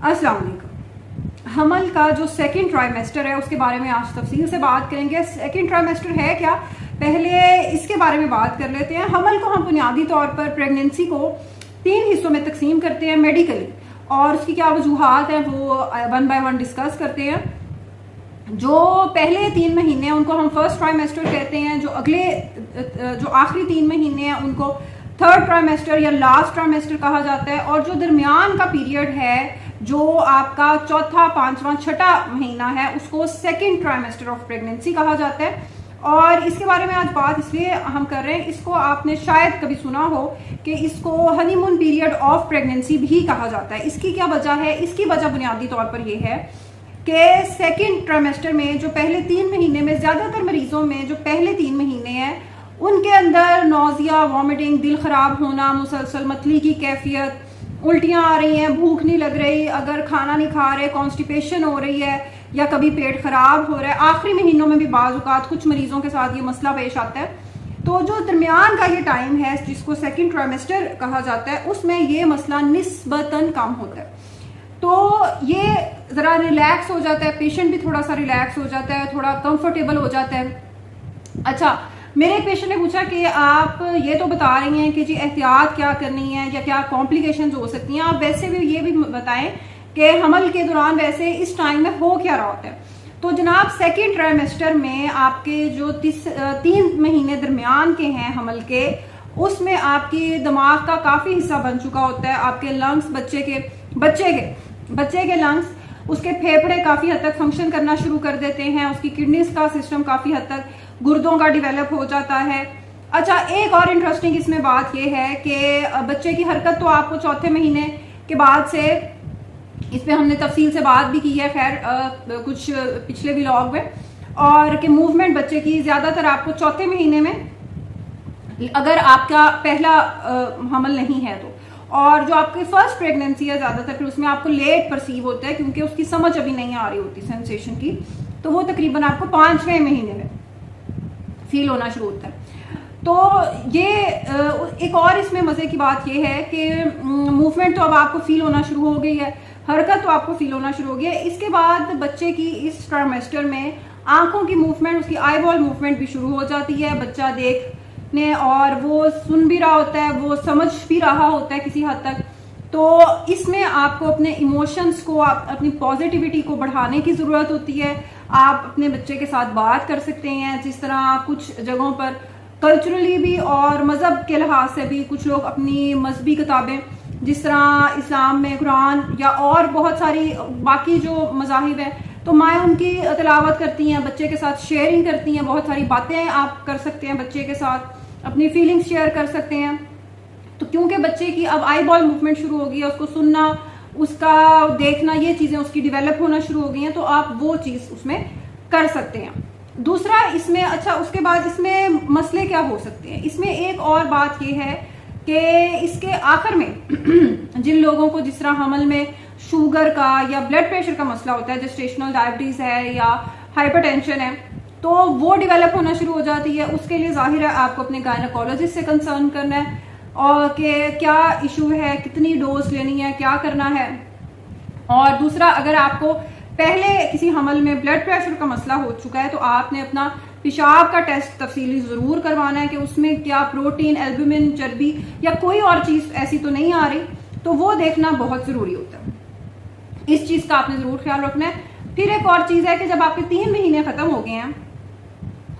अस्सलाम वालेकुम। हमल का जो सेकंड ट्राइमेस्टर है उसके बारे में आज तफसील से बात करेंगे। सेकंड ट्राइमेस्टर है क्या, पहले इसके बारे में बात कर लेते हैं। हमल को हम बुनियादी तौर पर प्रेगनेंसी को 3 हिस्सों में तकसीम करते हैं मेडिकली, और उसकी क्या वजूहात हैं वो वन बाय वन डिस्कस करते हैं। जो पहले 3 महीने हैं उनको हम फर्स्ट ट्राइमेस्टर कहते हैं, जो आखिरी 3 महीने हैं उनको थर्ड ट्राइमेस्टर या लास्ट ट्राइमेस्टर कहा जाता है, और जो दरमियान का पीरियड है जो आपका चौथा, पांचवा, छठा महीना है उसको सेकंड ट्राइमेस्टर ऑफ प्रेगनेंसी कहा जाता है। और इसके बारे में आज बात इसलिए हम कर रहे हैं, इसको आपने शायद कभी सुना हो कि इसको हनीमून पीरियड ऑफ प्रेगनेंसी भी कहा जाता है। इसकी क्या वजह है? इसकी वजह बुनियादी तौर पर यह है कि सेकंड ट्राइमेस्टर में जो पहले 3 महीने में, ज्यादातर मरीजों में जो पहले 3 महीने हैं उनके अंदर नौजिया, वॉमिटिंग, दिल खराब होना, मुसलसल मतली की कैफियत, उल्टियां आ रही हैं, भूख नहीं लग रही, अगर खाना नहीं खा रहे, कॉन्स्टिपेशन हो रही है, या कभी पेट खराब हो रहा है। आखिरी महीनों में भी बाज़ औक़ात कुछ मरीजों के साथ ये मसला पेश आता है। तो जो दरमियान का ये टाइम है जिसको सेकंड ट्राइमेस्टर कहा जाता है उसमें ये मसला निस्बतन कम होता है। तो ये ज़रा रिलैक्स हो जाता है, पेशेंट भी थोड़ा सा रिलैक्स हो जाता है, थोड़ा कंफर्टेबल हो जाता है। अच्छा, मेरे एक पेशेंट ने पूछा कि आप ये तो बता रही हैं कि जी एहतियात क्या करनी है या क्या कॉम्प्लिकेशंस हो सकती हैं, आप वैसे भी ये भी बताएं कि हमल के दौरान वैसे इस टाइम में हो क्या रहा होता है। तो जनाब, सेकेंड ट्राइमेस्टर में आपके जो 3 महीने दरमियान के हैं हमल के, उसमें आपकी दिमाग का काफ़ी हिस्सा बन चुका होता है। आपके लंग्स, बच्चे के लंग्स, उसके फेफड़े काफ़ी हद तक फंक्शन करना शुरू कर देते हैं, उसकी किडनीज का सिस्टम काफ़ी हद तक, गुर्दों का डेवलप हो जाता है। अच्छा, एक और इंटरेस्टिंग इसमें बात यह है कि बच्चे की हरकत तो आपको चौथे महीने के बाद से, इस पे हमने तफसील से बात भी की है खैर कुछ पिछले व्लॉग में, और कि मूवमेंट बच्चे की ज़्यादातर आपको चौथे महीने में, अगर आपका पहला हमल नहीं है तो, और जो आपकी फर्स्ट प्रेगनेंसी है ज़्यादातर फिर उसमें आपको लेट परसीव होता है क्योंकि उसकी समझ अभी नहीं आ रही होती सेंसेशन की, तो वो तकरीबन आपको 5वें महीने में फील होना शुरू होता है। तो ये एक और इसमें मज़े की बात ये है कि मूवमेंट तो अब आपको फील होना शुरू हो गई है, हरकत तो आपको फील होना शुरू हो गई है। इसके बाद बच्चे की इस ट्राइमेस्टर में आंखों की मूवमेंट, उसकी आई बॉल मूवमेंट भी शुरू हो जाती है। बच्चा देखने और वो सुन भी रहा होता है, वो समझ भी रहा होता है किसी हद तक। तो इसमें आपको अपने इमोशंस को, अपनी पॉजिटिविटी को बढ़ाने की ज़रूरत होती है। आप अपने बच्चे के साथ बात कर सकते हैं, जिस तरह कुछ जगहों पर कल्चरली भी और मज़हब के लिहाज से भी कुछ लोग अपनी मजहबी किताबें, जिस तरह इस्लाम में कुरान या और बहुत सारी बाकी जो मज़ाहिब हैं, तो माएँ उनकी तिलावत करती हैं, बच्चे के साथ शेयरिंग करती हैं, बहुत सारी बातें आप कर सकते हैं बच्चे के साथ, अपनी फीलिंग्स शेयर कर सकते हैं। तो क्योंकि बच्चे की अब आई बॉल मूवमेंट शुरू हो गई है, उसको सुनना, उसका देखना, ये चीज़ें उसकी डेवलप होना शुरू हो गई हैं, तो आप वो चीज़ उसमें कर सकते हैं। दूसरा इसमें, अच्छा उसके बाद इसमें मसले क्या हो सकते हैं, इसमें एक और बात ये है कि इसके आखिर में जिन लोगों को जिस तरह हमल में शुगर का या ब्लड प्रेशर का मसला होता है, जेस्टेशनल डायबिटीज़ है या हाइपरटेंशन है, तो वो डेवलप होना शुरू हो जाती है। उसके लिए जाहिर है आपको अपने गायनेकोलॉजिस्ट से कंसर्न करना है और कि क्या इशू है, कितनी डोज लेनी है, क्या करना है। और दूसरा, अगर आपको पहले किसी हमल में ब्लड प्रेशर का मसला हो चुका है तो आपने अपना पेशाब का टेस्ट तफसीली ज़रूर करवाना है कि उसमें क्या प्रोटीन, एल्बुमिन, चर्बी या कोई और चीज़ ऐसी तो नहीं आ रही, तो वो देखना बहुत ज़रूरी होता है। इस चीज़ का आपने ज़रूर ख्याल रखना है। फिर एक और चीज़ है कि जब आपके 3 महीने ख़त्म हो गए हैं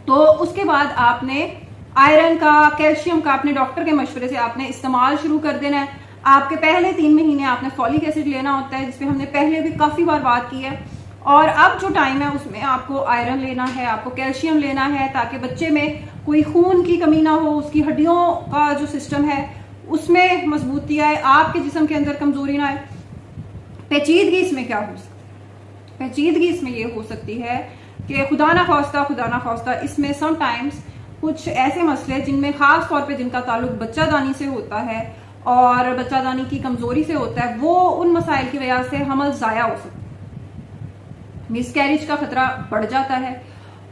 तो उसके बाद आपने आयरन का, कैल्शियम का अपने डॉक्टर के मशवरे से आपने इस्तेमाल शुरू कर देना है। आपके पहले 3 महीने आपने फॉलिक एसिड लेना होता है, जिसपे हमने पहले भी काफ़ी बार बात की है। और अब जो टाइम है उसमें आपको आयरन लेना है, आपको कैल्शियम लेना है, ताकि बच्चे में कोई खून की कमी ना हो, उसकी हड्डियों का जो सिस्टम है उसमें मजबूती आए, आपके जिस्म के अंदर कमजोरी ना आए। पेचीदगी इसमें क्या हो सकती है? पेचीदगी इसमें ये हो सकती है कि खुदा ना खास्ता इसमें समटाइम्स कुछ ऐसे मसले जिनमें खास तौर पे जिनका ताल्लुक बच्चादानी से होता है और बच्चादानी की कमजोरी से होता है, वो उन मसाइल की वजह से हमल ज़ाया हो सकता है, मिसकैरेज का खतरा बढ़ जाता है।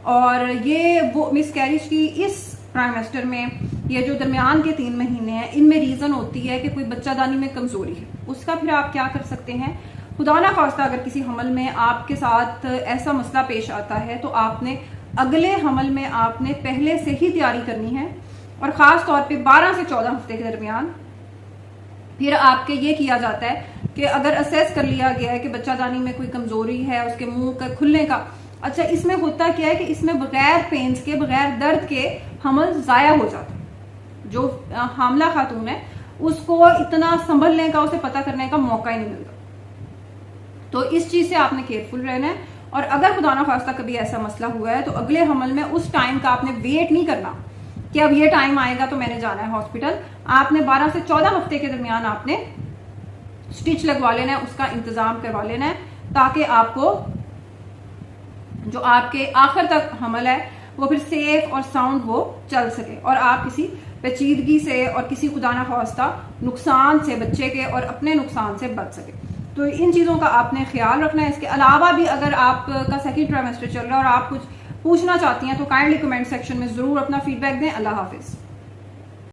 और ये वो मिसकैरेज की इस ट्राइमेस्टर में, ये जो दरमियान के 3 महीने हैं, इनमें रीजन होती है कि कोई बच्चादानी में कमजोरी है। उसका फिर आप क्या कर सकते हैं, खुदा ना खास्ता अगर किसी हमल में आपके साथ ऐसा मसला पेश आता है तो आपने अगले हमल में आपने पहले से ही तैयारी करनी है, और ख़ास तौर पे 12 से 14 हफ्ते के दरमियान। फिर आपके ये किया जाता है कि अगर असेस कर लिया गया है कि बच्चादानी में कोई कमजोरी है, उसके मुंह का खुलने का, अच्छा इसमें होता क्या है कि इसमें बगैर पेन्स के, बगैर दर्द के हमल ज़ाया हो जाता है। जो हामला खातून है उसको इतना संभलने का, उसे पता करने का मौका ही नहीं मिलता। तो इस चीज से आपने केयरफुल रहना है, और अगर खुदा ना खास्ता कभी ऐसा मसला हुआ है तो अगले हमल में उस टाइम का आपने वेट नहीं करना कि अब ये टाइम आएगा तो मैंने जाना है हॉस्पिटल। आपने 12 से 14 हफ्ते के दरमियान आपने स्टिच लगवा लेना है, उसका इंतजाम करवा लेना है, ताकि आपको जो आपके आखिर तक हमल है वो फिर सेफ और साउंड वो चल सके, और आप किसी पेचीदगी से और किसी खुदा ना खास्ता नुकसान से बच्चे के और अपने नुकसान से बच सके। तो इन चीज़ों का आपने ख्याल रखना है। इसके अलावा भी अगर आपका सेकंड ट्राइमेस्टर चल रहा है और आप कुछ पूछना चाहती हैं तो काइंडली कमेंट सेक्शन में ज़रूर अपना फीडबैक दें। अल्लाह हाफिज़।